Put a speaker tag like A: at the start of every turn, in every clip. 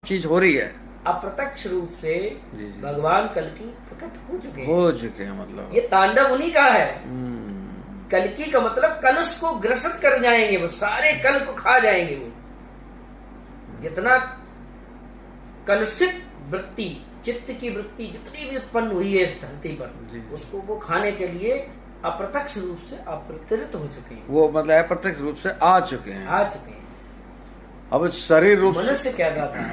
A: चीज हो रही है।
B: अप्रत्यक्ष रूप से
A: जी जी।
B: भगवान कल्कि प्रकट
A: हो चुके हैं मतलब।
B: ये तांडव उन्हीं का है।
A: हम्म।
B: कल्कि का मतलब कलुष को ग्रसित कर जाएंगे, वो सारे कल को खा जाएंगे। वो जितना कलुषित वृत्ति, चित्त की वृत्ति जितनी भी उत्पन्न हुई है इस धरती पर, उसको वो खाने के लिए अप्रत्यक्ष रूप से अप्रतिरित हो चुके हैं।
A: वो मतलब अप्रत्यक्ष रूप से आ चुके हैं। अब शरीर रूप
B: मनुष्य कहता था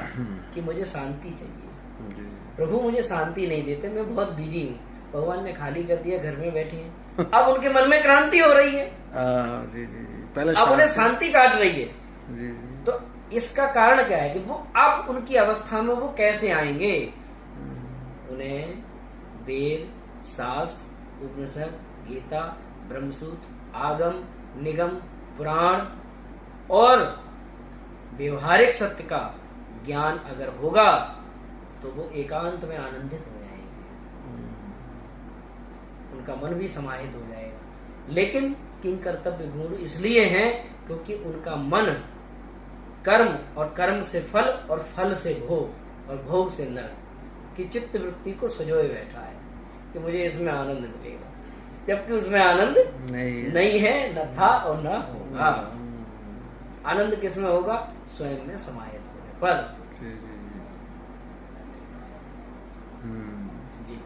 B: कि मुझे शांति चाहिए, प्रभु मुझे शांति नहीं देते, मैं बहुत बिजी हूँ। भगवान ने खाली कर दिया, घर में बैठे हैं। अब उनके मन में क्रांति हो रही है।
A: जी जी। पहले
B: अब उन्हें शांति काट रही है।
A: जी जी।
B: तो इसका कारण क्या है कि वो अब उनकी अवस्था में वो कैसे आएंगे? उन्हें वेद, शास्त्र, उपनिषद, गीता, ब्रह्मसूत्र, आगम, निगम, पुराण और व्यवहारिक सत्य का ज्ञान अगर होगा तो वो एकांत में आनंदित हो जाएंगे, उनका मन भी समाहित हो जाएगा। लेकिन किंग कर्तव्य गुण इसलिए हैं क्योंकि उनका मन कर्म और कर्म से फल और फल से भोग और भोग से नरक की चित्त वृत्ति को सजोए बैठा है कि मुझे इसमें आनंद मिलेगा, जबकि उसमें आनंद नहीं है, न था और न होगा। आनंद किसमें होगा? स्वयं में समाहित होने पर।
A: जी।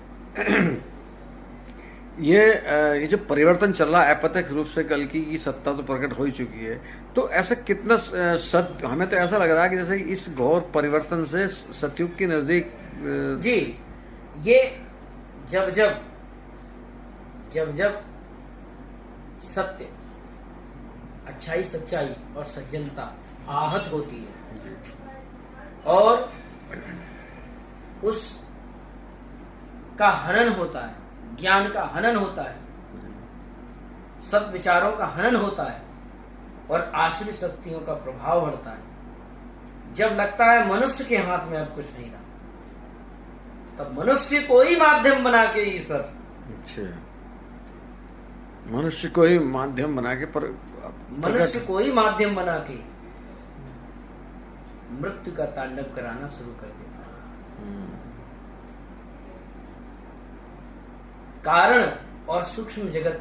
A: ये जो परिवर्तन चल रहा है अप्रत्यक्ष रूप से, कल्कि की सत्ता तो प्रकट हो ही चुकी है, तो ऐसा कितना सत्य, हमें तो ऐसा लग रहा है कि जैसे इस घोर परिवर्तन से सतयुग के नजदीक।
B: जी, ये जब जब सत्य, अच्छाई, सच्चाई और सज्जनता आहत होती है और उस का हनन होता है, ज्ञान का हनन होता है, सब विचारों का हनन होता है और आश्रित शक्तियों का प्रभाव बढ़ता है, जब लगता है मनुष्य के हाथ में अब कुछ नहीं रहा, तब मनुष्य को ही माध्यम बना के ईश्वर,
A: अच्छा, मनुष्य को ही माध्यम बना के
B: मनुष्य को ही माध्यम बना के मृत्यु का तांडव कराना शुरू कर देता है। कारण और सूक्ष्म जगत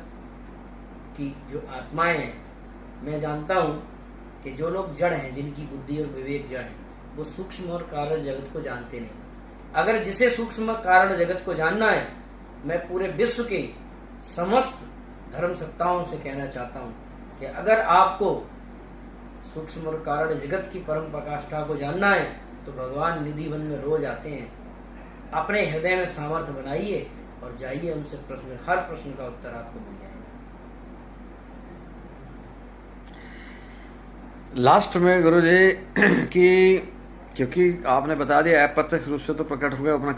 B: की जो आत्माएं हैं, मैं जानता हूं कि जो लोग जड़ हैं, जिनकी बुद्धि और विवेक जड़ है, वो सूक्ष्म और कारण जगत को जानते नहीं। अगर जिसे सूक्ष्म कारण जगत को जानना है, मैं पूरे विश्व के समस्त धर्म सत्ताओं से कहना चाहता हूं कि अगर आपको सूक्ष्म और कारण जगत की परम प्रकाष्ठा को जानना है तो भगवान निधि वन में रोज आते हैं। अपने हृदय में सामर्थ्य बनाइए और जाइए उनसे प्रश्न, हर प्रश्न का उत्तर आपको मिल जाएगा।
A: लास्ट में गुरुजी कि क्योंकि आपने बता दिया अप्रत्यक्ष रूप से तो प्रकट हो गया अपना